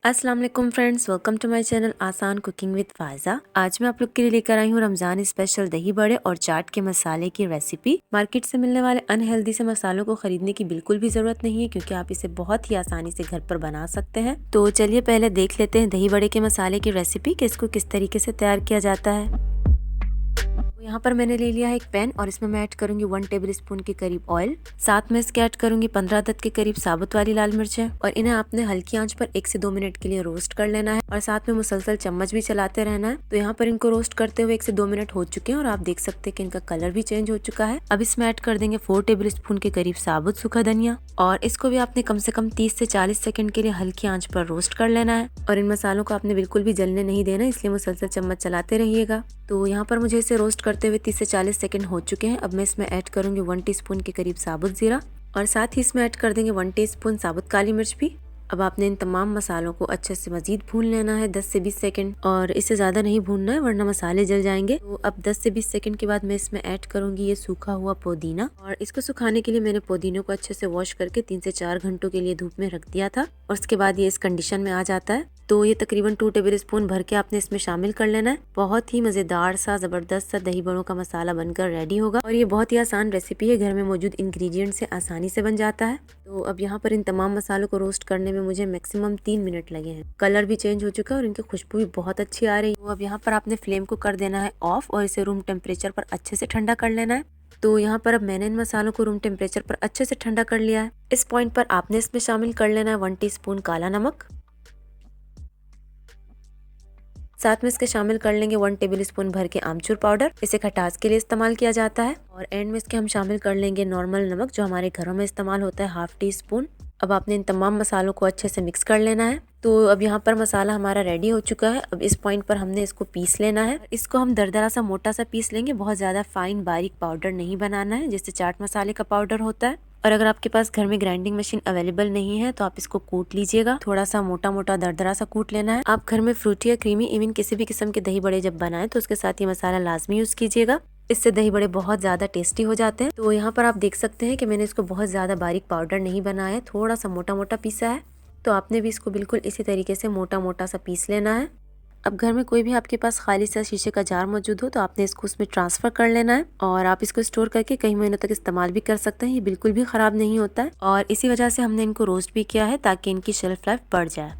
अस्सलाम वालेकुम friends, welcome to my channel आसान कुकिंग विद फायजा। आज मैं आप लोग के लिए लेकर आई हूँ रमजान स्पेशल दही बड़े और चाट के मसाले की रेसिपी। मार्केट से मिलने वाले अनहेल्दी से मसालों को खरीदने की बिल्कुल भी जरूरत नहीं है, क्योंकि आप इसे बहुत ही आसानी से घर पर बना सकते हैं। तो चलिए पहले देख लेते हैं दही बड़े के मसाले की रेसिपी कि इसको किस तरीके से तैयार किया जाता है। यहाँ पर मैंने ले लिया है एक पैन और इसमें मैं ऐड करूंगी 1 टेबल स्पून के करीब ऑयल। साथ में इसके ऐड करूंगी 15 अदद के करीब साबुत वाली लाल मिर्चें और इन्हें आपने हल्की आंच पर 1 से 2 मिनट के लिए रोस्ट कर लेना है और साथ में मुसलसल चम्मच भी चलाते रहना है। तो यहाँ पर इनको रोस्ट करते हुए 1 से 2 मिनट हो चुके हैं और आप देख सकते हैं कि इनका कलर भी चेंज हो चुका है। अब इसमें ऐड कर देंगे 4 टेबल स्पून के करीब साबुत सूखा धनिया और इसको भी आपने कम से कम 30 से 40 सेकंड के लिए हल्की आंच पर रोस्ट कर लेना है। और इन मसालों को आपने बिल्कुल भी जलने नहीं देना, इसलिए मुसलसल चम्मच चलाते रहिएगा। तो यहाँ पर मुझे इसे रोस्ट करते हुए 30 से 40 सेकंड हो चुके हैं। अब मैं इसमें ऐड करूंगी 1 टीस्पून के करीब साबुत जीरा और साथ ही इसमें ऐड कर देंगे 1 टीस्पून साबुत काली मिर्च भी। अब आपने इन तमाम मसालों को अच्छे से मजीद भून लेना है 10 से 20 सेकंड और इससे ज़्यादा नहीं भूनना है, वरना मसाले जल जाएंगे। तो अब 10 से 20 सेकंड के बाद मैं इसमें ऐड करूंगी ये सूखा हुआ पुदीना और इसको सुखाने के लिए मैंने पुदीने को अच्छे से वॉश करके 3 से 4 घंटों के लिए धूप में रख दिया था और उसके बाद ये इस कंडीशन में आ जाता है। तो ये तकरीबन 2 टेबल स्पून भर के आपने इसमें शामिल कर लेना है। बहुत ही मजेदार सा जबरदस्त सा दही बड़ों का मसाला बनकर रेडी होगा और ये बहुत ही आसान रेसिपी है, घर में मौजूद इंग्रेडिएंट से आसानी से बन जाता है। तो अब यहाँ पर इन तमाम मसालों को रोस्ट करने में मुझे मैक्सिमम 3 मिनट लगे हैं। कलर भी चेंज हो चुका है और इनकी खुशबू भी बहुत अच्छी आ रही है। तो अब यहाँ पर आपने फ्लेम को कर देना है ऑफ और इसे रूम टेम्परेचर पर अच्छे से ठंडा कर लेना है। तो यहाँ पर अब मैंने इन मसालों को रूम टेम्परेचर पर अच्छे से ठंडा कर लिया है। इस पॉइंट पर आपने इसमें शामिल कर लेना है 1 टीस्पून काला नमक। साथ में इसके शामिल कर लेंगे 1 टेबल स्पून भर के आमचूर पाउडर, इसे खटास के लिए इस्तेमाल किया जाता है। और एंड में इसके हम शामिल कर लेंगे नॉर्मल नमक, जो हमारे घरों में इस्तेमाल होता है, 1/2 टीस्पून। अब आपने इन तमाम मसालों को अच्छे से मिक्स कर लेना है। तो अब यहाँ पर मसाला हमारा रेडी हो चुका है। अब इस पॉइंट पर हमने इसको पीस लेना है। इसको हम दरदरा सा मोटा सा पीस लेंगे, बहुत ज्यादा फाइन बारीक पाउडर नहीं बनाना है जैसे चाट मसाले का पाउडर होता है। और अगर आपके पास घर में ग्राइंडिंग मशीन अवेलेबल नहीं है तो आप इसको कूट लीजिएगा, थोड़ा सा मोटा मोटा दरदरा सा कूट लेना है। आप घर में फ्रूटी या क्रीमी इवन किसी भी किस्म के दही बड़े जब बनाएं तो उसके साथ ये मसाला लाजमी यूज कीजिएगा, इससे दही बड़े बहुत ज्यादा टेस्टी हो जाते हैं। तो यहाँ पर आप देख सकते हैं कि मैंने इसको बहुत ज्यादा बारीक पाउडर नहीं बनाया है, थोड़ा सा मोटा मोटा पीसा है। तो आपने भी इसको बिल्कुल इसी तरीके से मोटा मोटा सा पीस लेना है। अब घर में कोई भी आपके पास खाली सा शीशे का जार मौजूद हो तो आपने इसको उसमें ट्रांसफर कर लेना है और आप इसको स्टोर करके कई महीनों तक इस्तेमाल भी कर सकते हैं। ये बिल्कुल भी खराब नहीं होता है और इसी वजह से हमने इनको रोस्ट भी किया है ताकि इनकी शेल्फ लाइफ बढ़ जाए।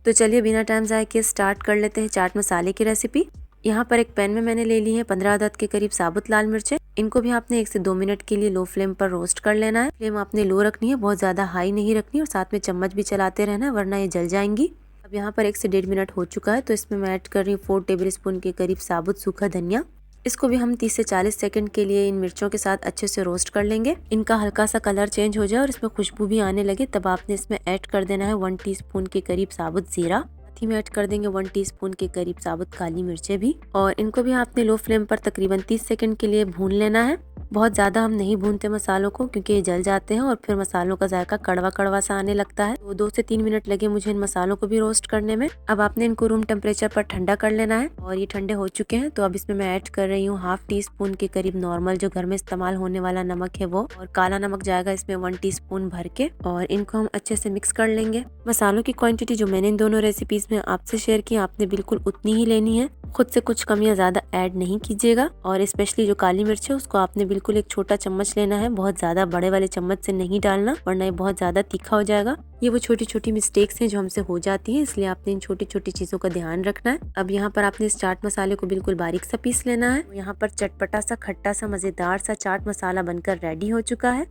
तो चलिए बिना टाइम ज़ाया किए स्टार्ट कर लेते हैं चाट मसाले की रेसिपी। यहाँ पर एक पैन में मैंने ले ली है 15 अदद के करीब साबुत लाल मिर्चें। इनको भी आपने 1 से 2 मिनट के लिए लो फ्लेम पर रोस्ट कर लेना है। फ्लेम आपने लो रखनी है, बहुत ज्यादा हाई नहीं रखनी और साथ में चम्मच भी चलाते रहना है, वरना ये जल जाएंगी। अब यहाँ पर 1 से 1.5 मिनट हो चुका है तो इसमें मैं ऐड कर रही हूँ 4 टेबल स्पून के करीब साबुत सूखा धनिया। इसको भी हम 30 से 40 सेकंड के लिए इन मिर्चों के साथ अच्छे से रोस्ट कर लेंगे। इनका हल्का सा कलर चेंज हो जाए और इसमें खुशबू भी आने लगे तब आपने इसमें ऐड कर देना है 1 टीस्पून के करीब साबुत जीरा। साथ ही में ऐड कर देंगे 1 टीस्पून के करीब साबुत काली मिर्चें भी और इनको भी आपने लो फ्लेम पर तकरीबन 30 सेकंड के लिए भून लेना है। बहुत ज़्यादा हम नहीं भूनते मसालों को, क्योंकि ये जल जाते हैं और फिर मसालों का जायका कड़वा कड़वा सा आने लगता है। तो 2 से 3 मिनट लगे मुझे इन मसालों को भी रोस्ट करने में। अब आपने इनको रूम टेम्परेचर पर ठंडा कर लेना है और ये ठंडे हो चुके हैं। तो अब इसमें मैं ऐड कर रही हूँ 1/2 टीस्पून के करीब नॉर्मल जो घर में इस्तेमाल होने वाला नमक है वो, और काला नमक जाएगा इसमें 1 टीस्पून भर के और इनको हम अच्छे से मिक्स कर लेंगे। मसालों की क्वांटिटी जो मैंने इन दोनों रेसिपीज में आपसे शेयर की आपने बिल्कुल उतनी ही लेनी है, खुद से कुछ कम या ज्यादा ऐड नहीं कीजिएगा। और स्पेशली जो काली मिर्च है उसको आपने बिल्कुल एक छोटा चम्मच लेना है, बहुत ज्यादा बड़े वाले चम्मच से नहीं डालना वरना ये बहुत ज्यादा तीखा हो जाएगा। ये वो छोटी छोटी मिस्टेक्स हैं जो हमसे हो जाती हैं, इसलिए आपने इन छोटी छोटी चीजों का ध्यान रखना है। अब यहाँ पर आपने इस चाट मसाले को बिल्कुल बारीक सा पीस लेना है। यहाँ पर चटपटा सा खट्टा सा मजेदार सा चाट मसाला बनकर रेडी हो चुका है।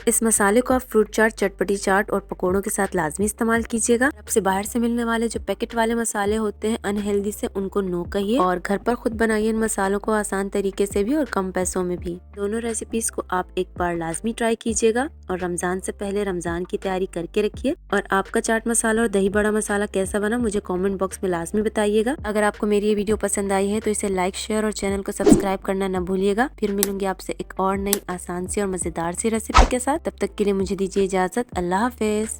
इस मसाले को आप फ्रूट चाट, चटपटी चाट और पकोड़ों के साथ लाजमी इस्तेमाल कीजिएगा। आपसे बाहर से मिलने वाले जो पैकेट वाले मसाले होते हैं अनहेल्दी से, उनको नो कहिए और घर पर खुद बनाइए इन मसालों को आसान तरीके से भी और कम पैसों में भी। दोनों रेसिपीज को आप एक बार लाजमी ट्राई कीजिएगा और रमजान से पहले रमजान की तैयारी करके रखिए। और आपका चाट मसाला और दही बड़ा मसाला कैसा बना मुझे कॉमेंट बॉक्स में लाजमी बताइएगा। अगर आपको मेरी ये वीडियो पसंद आई है तो इसे लाइक, शेयर और चैनल को सब्सक्राइब करना न भूलिएगा। फिर मिलूंगी आपसे एक और नई आसान सी और मजेदार सी रेसिपी के साथ। तब तक के लिए मुझे दीजिए इजाजत। अल्लाह हाफिज।